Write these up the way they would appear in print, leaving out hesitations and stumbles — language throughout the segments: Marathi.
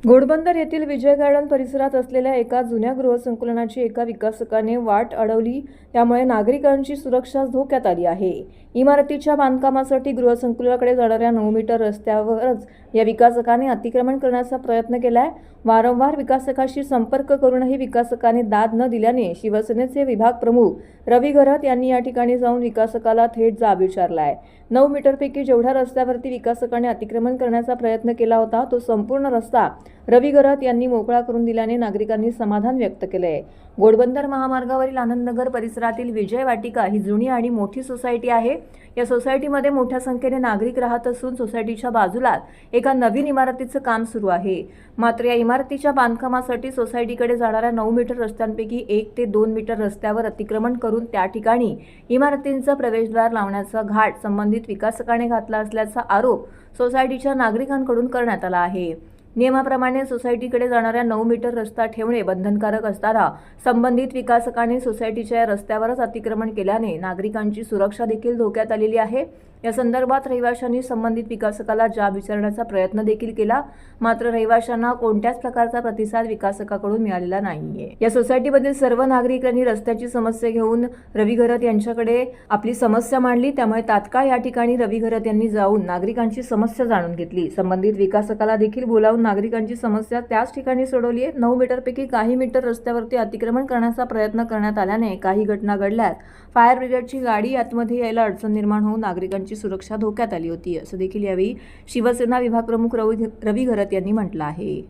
घोडबंदर येथील विजय गार्डन परिसरात असलेल्या एका जुन्या गृहसंकुलाची एका विकासकाने वाट अडवली, त्यामुळे नागरिकांची सुरक्षा धोक्यात आली आहे। इमारतीच्या बांधकामासाठी गृहसंकुलाकडे जाणाऱ्या 9 मीटर रस्त्यावरच या विकासकाने अतिक्रमण करण्याचा प्रयत्न केलाय। वारंवार विकासकाशी संपर्क करूनही विकासकाने दाद न दिल्याने शिवसेनेचे विभाग प्रमुख रवी घरत यांनी या ठिकाणी जाऊन विकासकाला थेट जाब विचारलाय। 9 मीटरपैकी जेवढ्या रस्त्यावरती विकासकाने अतिक्रमण करण्याचा प्रयत्न केला होता तो संपूर्ण रस्ता रवी घरत यांनी मोकळा करून दिल्याने नागरिकांनी समाधान व्यक्त केले। घोडबंदर महामार्गावरील आनंदनगर परिसरातील विजय वाटिका ही जुनी आणि मोठी सोसायटी आहे। या सोसायटीमध्ये मोठ्या संख्येने नागरिक राहत असून सोसायटीच्या बाजूला एका नवीन इमारतीचं काम सुरू आहे। मात्र या इमारतीच्या बांधकामासाठी सोसायटीकडे जाणाऱ्या 9 मीटर रस्त्यांपैकी 1 ते 2 मीटर रस्त्यावर अतिक्रमण करून त्या ठिकाणी इमारतींचा प्रवेशद्वार लावण्याचा घाट संबंधित विकासकाने घातला असल्याचा आरोप सोसायटीच्या नागरिकांकडून करण्यात आला आहे। नियमाप्रमाणे सोसायटीकडे जाणाऱ्या 9 मीटर रस्ता ठेवणे बंधनकारक असताना संबंधित विकासकाने सोसायटीच्या या रस्त्यावरच अतिक्रमण केल्याने नागरिकांची सुरक्षा देखील धोक्यात आलेली आहे। या संदर्भात रहिवाशांनी संबंधित विकासकाला जाब विचारण्याचा प्रयत्न देखील केला, मात्र रहिवाशांना कोणत्याच प्रकारचा प्रतिसाद विकासकाकडून मिळालेला नाहीये। या सोसायटीमधील सर्व नागरिकांनी रस्त्याची समस्या घेऊन रवी घरत यांच्याकडे आपली समस्या मांडली, त्यामुळे तात्काळ या ठिकाणी रवी घरत यांनी जाऊन नागरिकांची समस्या जाणून घेतली। संबंधित विकासकाला देखील बोलावून नागरिकांची समस्या त्याच ठिकाणी सोडवली आहे। 9 मीटरपैकी काही मीटर रस्त्यावरती अतिक्रमण करण्याचा प्रयत्न करण्यात आल्याने काही घटना घडल्यात। फायर ब्रिगेडची गाडी आतमध्ये यायला अडचण निर्माण होऊन नागरिकांची सुरक्षा धोक्यात आली होती, असं देखील यावेळी शिवसेना विभाग प्रमुख रवी घरत यांनी म्हटलं आहे।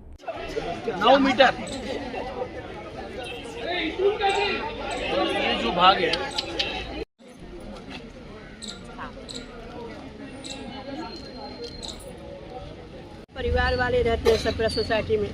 9 मीटर ये जो भाग है परिवार वाले रहते हैं सब सोसाइटी में,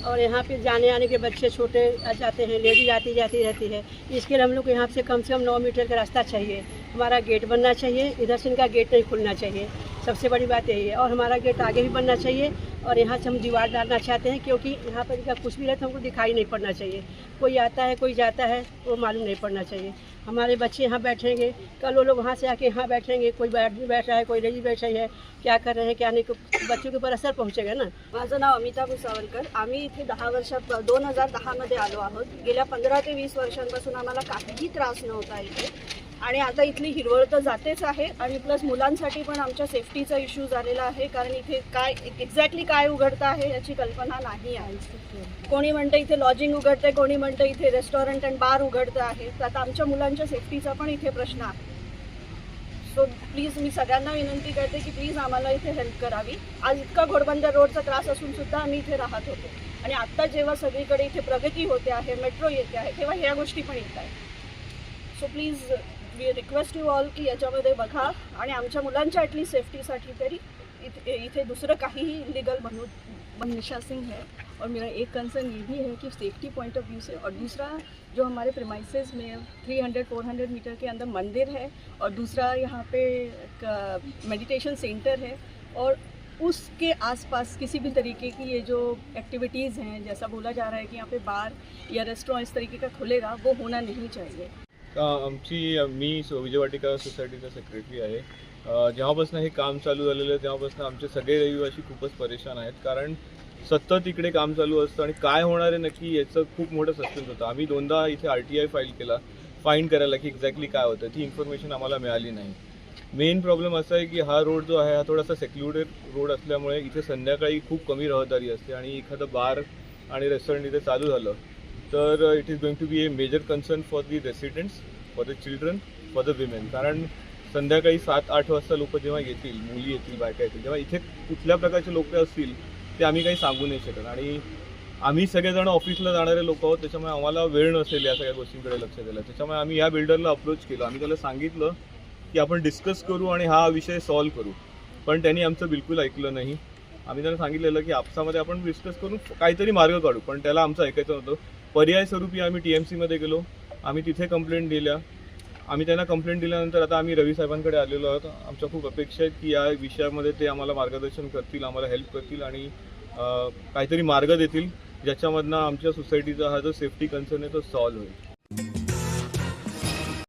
और यहाँ पे जाने आने के बच्चे छोटे जाते हैं, लेडीज आती जाती रहती है। इसके लिए हम लोग को यहाँ से कम 9 मीटर का रास्ता चाहिए। हमारा गेट बनना चाहिए, इधर से इनका गेट नहीं खुलना चाहिए, सबसे बड़ी बात यही है। और हमारा गेट आगे भी बनना चाहिए, और यहाँ से हम दीवार डालना चाहते हैं, क्योंकि यहाँ पर इनका कुछ भी रहे तो हमको दिखाई नहीं पड़ना चाहिए। कोई आता है कोई जाता है वो मालूम नहीं पड़ना चाहिए। हमारे बच्चे यहाँ बैठेंगे, कल वो लोग वहाँ से आके यहाँ बैठेंगे, कोई बैठ रहा है, कोई लेडीज बैठ रही है, क्या कर रहे हैं क्या नहीं, बच्चों के ऊपर असर पहुँचेगा ना। माझं नाव अमिता भुसावलकर। आम्ही इथे 10 वर्षात 2010 मध्ये आलो आहोत। गेल्या 15 ते 20 वर्षांपासून आम्हाला काहीही त्रास नव्हता इथे, आणि आता इथली हिरवळ तर जातेच आहे, आणि प्लस मुलांसाठी पण आमच्या सेफ्टीचा इश्यू झालेला आहे, कारण इथे काय एक्झॅक्टली काय उघडतं आहे याची कल्पना नाही आहे। कोणी म्हणतं इथे लॉजिंग उघडतंय, कोणी म्हणतं इथे रेस्टॉरंट अँड बार उघडतं आहे, तर आता आमच्या मुलांच्या सेफ्टीचा पण इथे प्रश्न आहे। सो प्लीज मी सगळ्यांना विनंती करते की प्लीज आम्हाला इथे हेल्प करावी। आज इतका घोडबंदर रोडचा त्रास असून सुद्धा आम्ही इथे राहत होतो, आणि आत्ता जेव्हा सगळीकडे इथे प्रगती होते आहे, मेट्रो येते आहे, तेव्हा ह्या गोष्टी पण येत आहेत। So please we request you all की याच्यामध्ये बघा, आणि आमच्या मुलांच्या ॲटलीस्ट सेफ्टीसाठी तरी इथे दूसरा काहीही इलीगल बनू। निशा सिंह है, और मेरा एक कंसर्न ये भी है कि सेफ्टी पॉइंट ऑफ व्यू से, और दूसरा जो हमारे प्रेमाइसेस में 300-400 मीटर के अंदर मंदिर है, और दूसरा यहाँ पे मेडिटेशन सेंटर है, और उसके आसपास किसी भी तरीके की ये जो एक्टिविटीज़ हैं, जैसा बोला जा रहा है कि यहाँ पे बार या रेस्टोरेंट इस तरीके का खुलेगा, वो होना नहीं चाहिए। मी विजय वाटिका सोसायटीचा सेक्रेटरी आहे। जेव्हापासून हे काम चालू झालेलं आहे तेव्हापासून आमचे सगळे रहिवासी खूपच परेशान आहेत, कारण सतत इकडे काम चालू असतं आणि काय होणार आहे नक्की याचं खूप मोठं सस्पेन्स होतं। आम्ही 2दा इथे RTI फाईल केला फाईंड करायला की एक्झॅक्टली काय होतं, ती इन्फॉर्मेशन आम्हाला मिळाली नाही। मेन प्रॉब्लेम असा आहे की हा रोड जो आहे हा थोडासा सेक्लुडेड रोड असल्यामुळे इथे संध्याकाळी खूप कमी रहदारी असते, आणि एखादं बार आणि रेस्टॉरंट इथे चालू झालं तर it is going to be a major concern for the residents, for the children, for the women. कारण संध्याकाळी 7-8 वाजता लोक जेव्हा येतील, मुली येतील, बायका येतील, तेव्हा इथे कुठल्या प्रकारचे लोक असतील ते आम्ही काही सांगू नाही शकत, आणि आम्ही सगळेजण ऑफिसला जाणारे लोक आहोत, त्याच्यामुळे आम्हाला वेळ नसेल या सगळ्या गोष्टींकडे लक्ष द्यायला। त्याच्यामुळे आम्ही या बिल्डरला अप्रोच केलं, आम्ही त्याला सांगितलं की आपण डिस्कस करू आणि हा विषय सॉल्व्ह करू, पण त्यांनी आमचं बिलकुल ऐकलं नाही। आम्ही त्यांना सांगितलेलं की आपसामध्ये आपण डिस्कस करून काहीतरी मार्ग काढू, पण त्याला आमचं ऐकायचं नव्हतं। पर्याय स्वरूपी आम्ही TMCमध्ये गेलो, आम्ही तिथे कंप्लेंट दिल्या। आम्ही त्यांना कंप्लेंट दिल्यानंतर आता आम्ही रवी साहेबांकडे आलेलो आहोत। आमच्या खूप अपेक्षा आहेत की या विषयामध्ये ते आम्हाला मार्गदर्शन करतील, आम्हाला हेल्प करतील, आणि काहीतरी मार्ग देतील ज्याच्यामधनं आमच्या सोसायटीचा हा जो सेफ्टी कन्सर्न आहे तो सॉल्व्ह होईल।